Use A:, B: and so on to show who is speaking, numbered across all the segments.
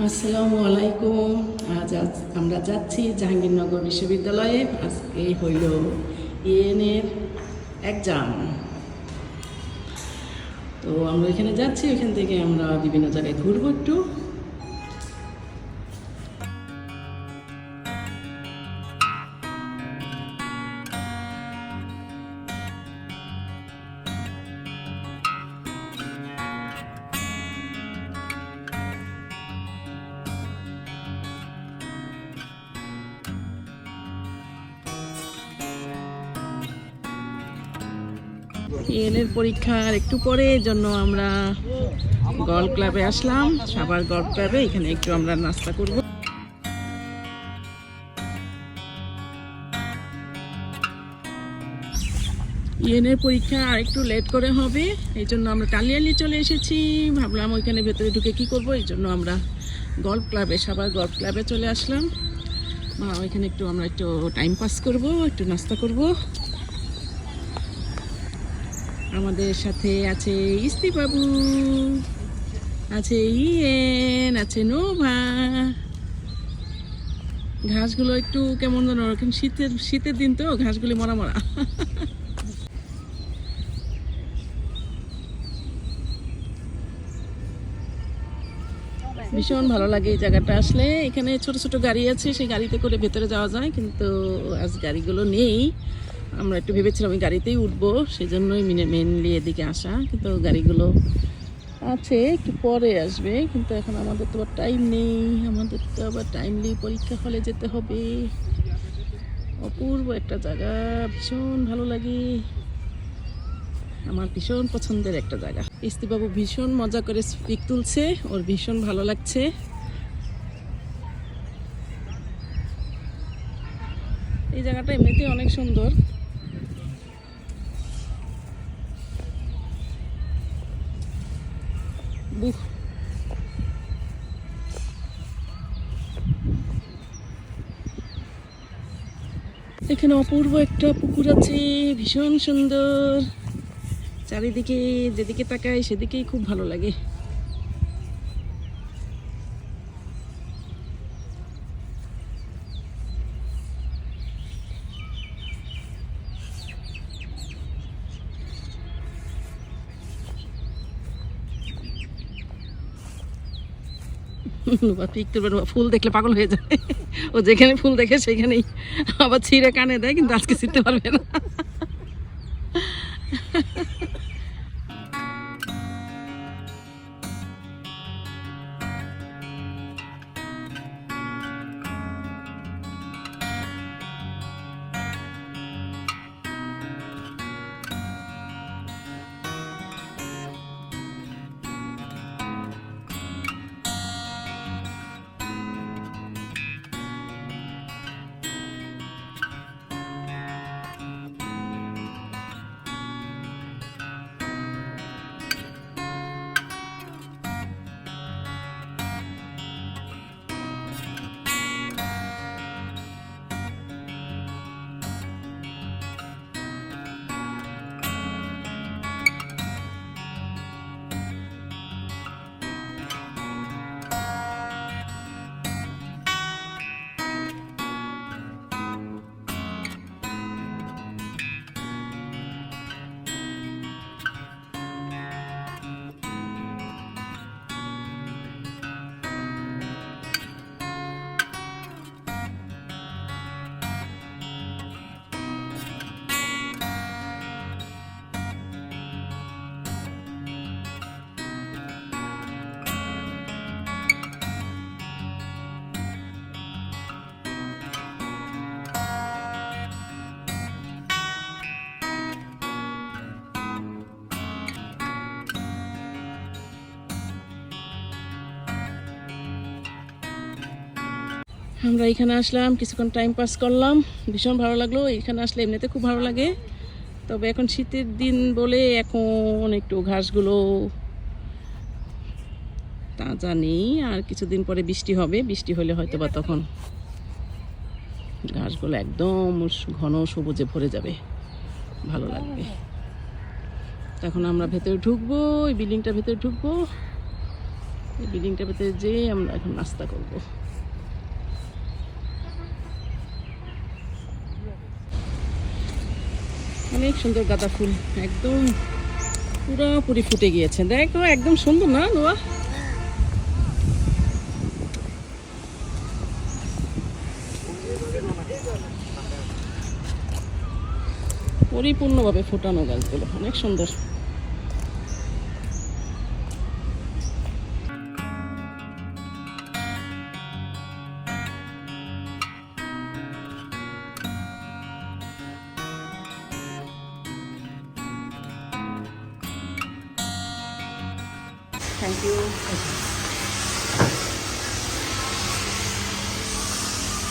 A: আসসালামু আলাইকুম। আজ আমরা যাচ্ছি জাহাঙ্গীরনগর বিশ্ববিদ্যালয়ে। আজকে হইল ইএনের এক্সাম। তো আমরা এখানে যাচ্ছি, ওইখান থেকে আমরা বিভিন্ন জায়গায় ঘুরবো একটু। ইএনের পরীক্ষার একটু পরে জন্য আমরা গল্ফ ক্লাবে আসলাম, সাভার গল্ফ ক্লাবে। এখানে একটু আমরা নাস্তা করব। ইএনের পরীক্ষা আর একটু লেট করে হবে, এই জন্য আমরা টালিয়ালি চলে এসেছি। ভাবলাম ওইখানে ভেতরে ঢুকে কি করব, এই জন্য আমরা গল্ফ ক্লাবে, সাভার গল্ফ ক্লাবে চলে আসলাম। ওইখানে একটু আমরা একটু টাইম পাস করব, একটু নাস্তা করব। আমাদের সাথে আছে ইস্তি বাবু, আছে ইয়েন, আছে নোভা। ঘাসগুলো একটু কেমন যেন, এখন শীতের দিন তো ঘাসগুলি মরা মরা। ভীষণ ভালো লাগে এই জায়গাটা আসলে। এখানে ছোট ছোট গাড়ি আছে, সেই গাড়িতে করে ভেতরে যাওয়া যায়, কিন্তু আজ গাড়িগুলো নেই। আমরা একটু ভেবেছিলাম ওই গাড়িতেই উঠবো, সেই জন্যই মেনলি এদিকে আসা। কিন্তু গাড়িগুলো আছে, একটু পরে আসবে। কিন্তু এখন আমাদের তো আবার টাইম নেই, আমাদের তো আবার টাইমলি পরীক্ষা হলে যেতে হবে। অপূর্ব একটা জায়গা, ভীষণ ভালো লাগে, আমার ভীষণ পছন্দের একটা জায়গা। ইস্তিবাবু ভীষণ মজা করে পিক তুলছে, ওর ভীষণ ভালো লাগছে। এই জায়গাটা এমনিতে অনেক সুন্দর। বুহ, এখানে অপূর্ব একটা পুকুর আছে, ভীষণ সুন্দর। চারিদিকে যেদিকে তাকাই সেদিকেই খুব ভালো লাগে। ফুল দেখলে পাগল হয়ে যায়, ও যেখানে ফুল দেখে সেখানেই আবার ছিঁড়ে কানে দেয়, কিন্তু আজকে ছিঁড়তে পারবে না। আমরা এখানে আসলাম, কিছুক্ষণ টাইম পাস করলাম, ভীষণ ভালো লাগলো। এখানে আসলে এমনিতে খুব ভালো লাগে, তবে এখন শীতের দিন বলে এখন একটু ঘাসগুলো তাজা নেই। আর কিছুদিন পরে বৃষ্টি হবে, বৃষ্টি হলে হয়তো বা তখন ঘাসগুলো একদম ঘন সবুজে ভরে যাবে, ভালো লাগবে। তখন আমরা ভেতরে ঢুকবো, ওই বিল্ডিংটার ভেতরে ঢুকবো। এই বিল্ডিংটার ভিতরে যেয়ে আমরা এখন নাস্তা করব। অনেক সুন্দর গাঁদা ফুল, একদম পুরোপুরি ফুটে গিয়েছে। দেখো একদম সুন্দর না নোয়া? পরিপূর্ণভাবে ফোটানো গাছগুলো অনেক সুন্দর। Thank you.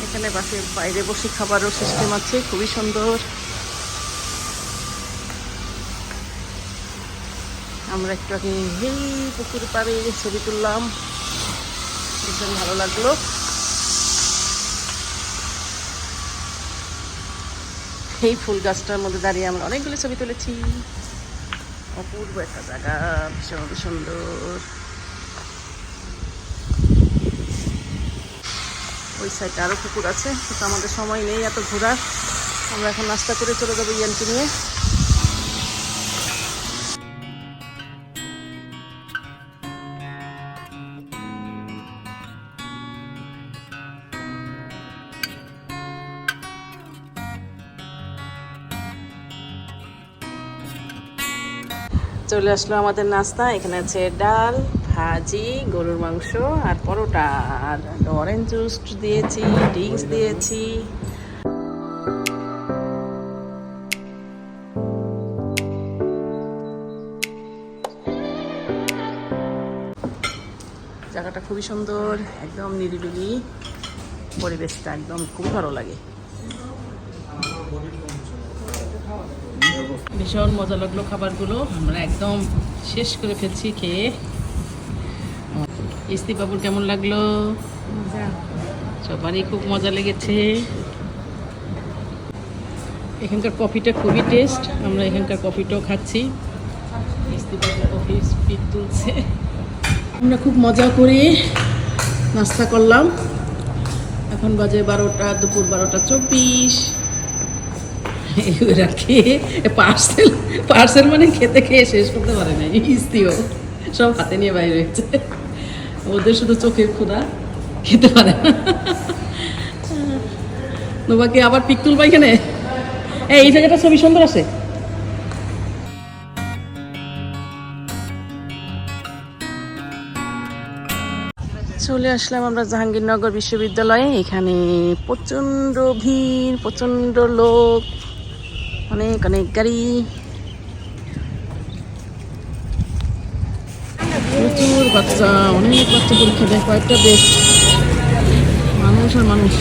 A: এখানে বাসে বাইরে বসে খাবারও সিস্টেম আছে, খুবই সুন্দর। আমরা একটু আগে এই পুকুর পাড়ে ছবি তুললাম, ভীষণ ভালো লাগলো। এই ফুল গাছটার মধ্যে দাঁড়িয়ে আমরা অনেকগুলো ছবি তুলেছি। অপূর্ব একটা জায়গা, ভীষণ সুন্দর। ওই সাইডে আরো পুকুর আছে, কিন্তু আমাদের সময় নেই এত ঘোরার। আমরা এখন নাস্তা করে চলে যাবো ইয়ানকে নিয়ে। চলে আসলো আমাদের নাস্তা। এখানে আছে ডাল, ভাজি, গরুর মাংস আর পরোটা, আর অরেঞ্জ জুস দিয়েছি, ড্রিঙ্কস দিয়েছি। জায়গাটা খুবই সুন্দর, একদম নিরিবিলি পরিবেশটা, একদম খুব ভালো লাগে। ভীষণ মজা লাগলো খাবারগুলো, আমরা একদম শেষ করে ফেলছি খেয়ে। ইস্তি বাবুর কেমন লাগলো? সবারই খুব মজা লেগেছে। এখানকার কফিটা খুবই টেস্ট, আমরা এখানকার কফিটাও খাচ্ছি। ইস্তি বাবুর কফি স্পিড তুলছে। আমরা খুব মজা করে নাস্তা করলাম। এখন বাজে 12টা, দুপুর 12:24। এগুলা খেয়ে পার্সেল মানে খেতে খেয়ে শেষ করতে পারে না, ইস্তিও সব হাতে নিয়ে বাইরে হয়েছে। ওদের শুধু চোখের ক্ষুধা, খেতে পারে না। তোমাকে আবার পিক তুলবা এখানে। এই জায়গাটা ছবি সুন্দর আছে। চলে আসলাম আমরা জাহাঙ্গীরনগর বিশ্ববিদ্যালয়ে। এখানে প্রচণ্ড ভিড়, প্রচণ্ড লোক, অনেক অনেক গাড়ি, প্রচুর বাচ্চা, অনেক বাচ্চা পরীক্ষা দেয়, কয়েকটা বেশ মানুষ আর মানুষ।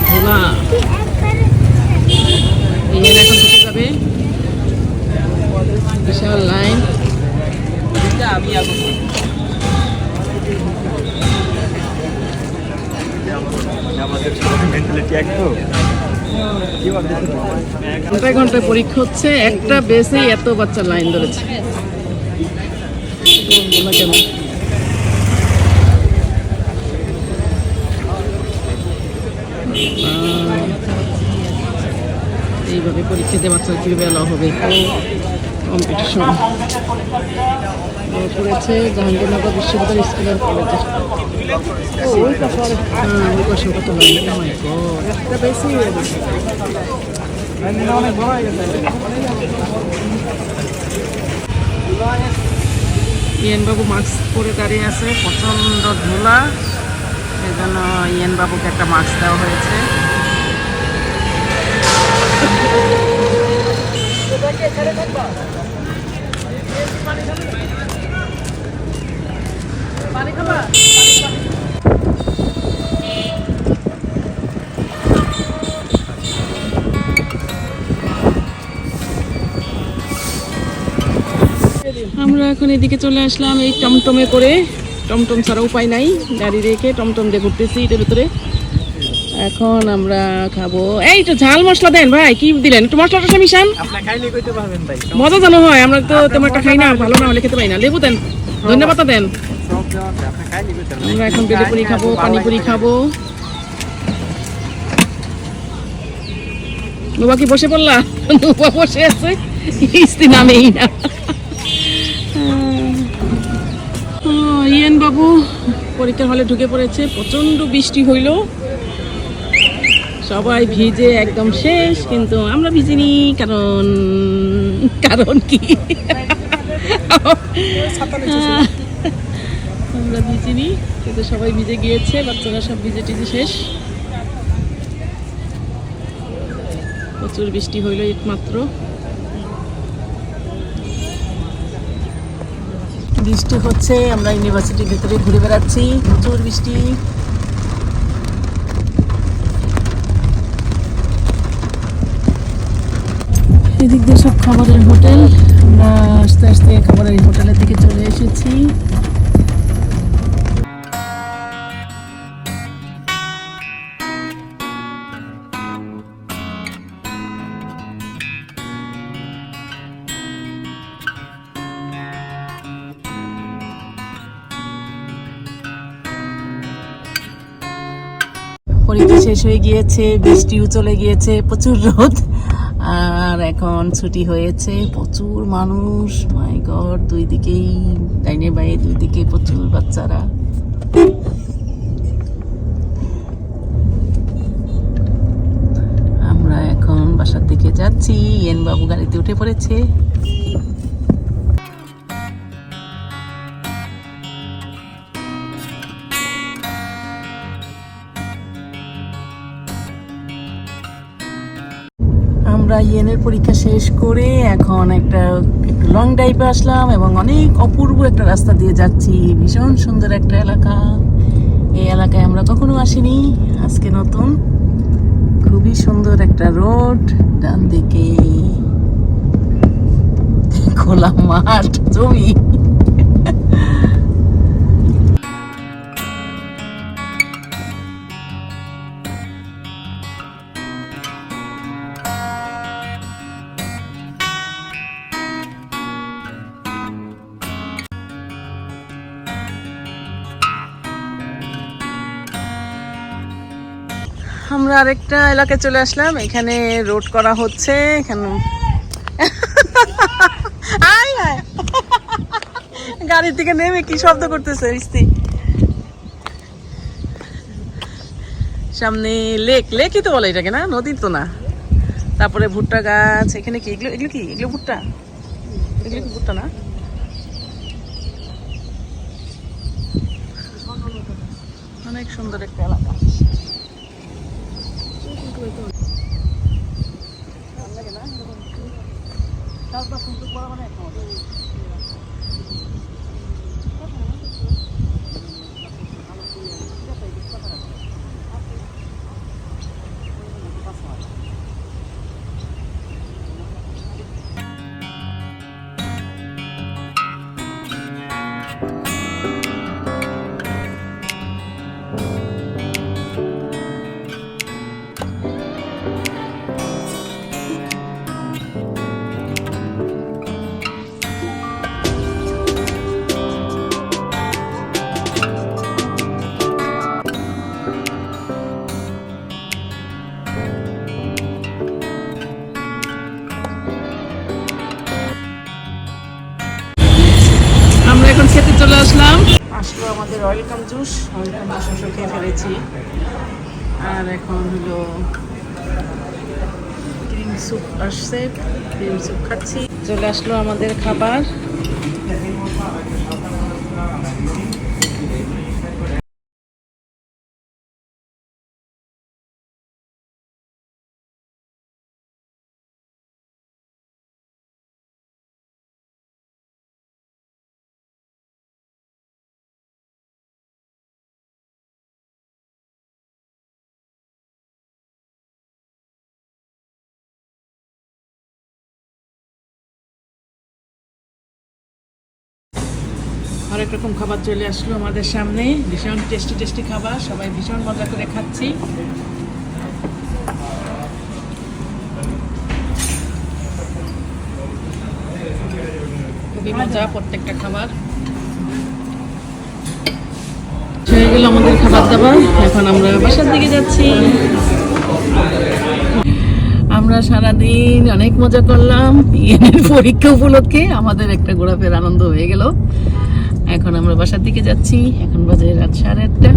A: ভোলা এখন ঢুকে যাবে, বিশাল লাইন। ঘন্টায় ঘন্টায় পরীক্ষা হচ্ছে, একটা বেসেই এত বাচ্চা লাইন ধরেছে। কেন এইভাবে পরীক্ষা দিয়ে বাচ্চা কিভাবে এলাও হবে? কম্পিটিশন করেছে জাহাঙ্গীরনগর বিশ্ববিদ্যালয় স্কুল অ্যান্ড কলেজে। ওই পাশে কত লাইন, একটা বেশি ইয়ানবাবু মাস্ক পরে দাঁড়িয়ে আছে, প্রচণ্ড ধুলা, এই জন্য ইয়ানবাবুকে একটা মাস্ক দেওয়া হয়েছে। আমরা এখন এদিকে চলে আসলাম এই টমটমে করে। টমটম ছাড়া উপায় নাই, গাড়ি রেখে টমটম দিয়ে ঘুরতেছি এটার ভিতরে। এখন আমরা খাবো, এই তো ঝাল মশলা দেন ভাই, কি দিলেন? একটু মশলাটা মিশান, মজা জানো হয়। আমরা তো তেমন একটা খাই না, ভালো না হলে খেতে পাই না। লেবু দেন। ধন্যবাদ দেন। আমরা এখন বেলেপুরি খাবো, পানিপুরি খাবো। নুবা কি বসে পড়লা? নুবা বসে আছে, ইস্তি নামেই না। ইয়েন বাবু পরীক্ষার হলে ঢুকে পড়েছে। প্রচন্ড বৃষ্টি হইল, সবাই ভিজে একদম শেষ, কিন্তু আমরা ভিজিনি। কারণ কারণ কি, আমরা ভিজিনি, কিন্তু সবাই ভিজে গিয়েছে। বাচ্চারা সব ভিজে টিজে শেষ। প্রচুর বৃষ্টি হইল একমাত্র। বৃষ্টি হচ্ছে, আমরা ইউনিভার্সিটির ভিতরে ঘুরে বেড়াচ্ছি। প্রচুর বৃষ্টি। এদিক দিয়ে সব খাবারের হোটেল। আমরা আস্তে আস্তে খাবারের হোটেলের দিকে চলে এসেছি। পরীক্ষা শেষ হয়ে গিয়েছে, বৃষ্টিও চলে গিয়েছে, প্রচুর রোদ, আর এখন ছুটি হয়েছে। প্রচুর মানুষ, মাই গড, দুই দিকেই, ডাইনে বাইরে দুই দিকে প্রচুর বাচ্চারা। আমরা এখন বাসার দিকে যাচ্ছি। এন বাবু গাড়িতে উঠে পড়েছে। আমরা ইয়েনের পরীক্ষা শেষ করে এখন একটু লং ড্রাইভে আসলাম, এবং অনেক অপূর্ব একটা রাস্তা দিয়ে যাচ্ছি। ভীষণ সুন্দর একটা এলাকা। এই এলাকায় আমরা কখনো আসিনি, আজকে নতুন। খুবই সুন্দর একটা রোড, ডান দিকে খোলা মাঠ, জমি। আমরা আরেকটা এলাকায় চলে আসলাম। এখানে রোড করা হচ্ছে। এখানে গাড়ির থেকে নেমে কি শব্দ করতেছে ইস্তি। সামনে লেক, লেকই তো বলে এটাকে, না নদী তো না। তারপরে ভুট্টা গাছ। এখানে কি এগুলো, এগুলো কি, এগুলো ভুট্টা, এগুলো কি ভুট্টা না? অনেক সুন্দর একটা এলাকা। এখন খেতে চলে আসলাম। আসলো আমাদের ওয়েলকাম জুস। ওয়েলকাম জুস খেয়ে ফেলেছি। আর এখন হলো ক্রিম স্যুপ আসছে, ক্রিম স্যুপ খাচ্ছি। চলে আসলো আমাদের খাবার। হরেক রকম খাবার চলে আসলো আমাদের সামনে। ভীষণ টেস্টি টেস্টি খাবার, সবাই ভীষণ মজা করে খাচ্ছি। খুবই মজা প্রত্যেকটা খাবার। আমাদের খাবার দাবার। এখন আমরা বাসার দিকে যাচ্ছি। আমরা সারাদিন অনেক মজা করলাম। ইয়েনের পরীক্ষা উপলক্ষে আমাদের একটা ঘোরাফেরা আনন্দ হয়ে গেল। এখন আমরা বাসার দিকে যাচ্ছি। এখন বাজে রাত 8:30।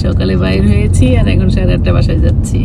A: সকালে বাইর হয়েছি আর এখন 8:30 বাসায় যাচ্ছি।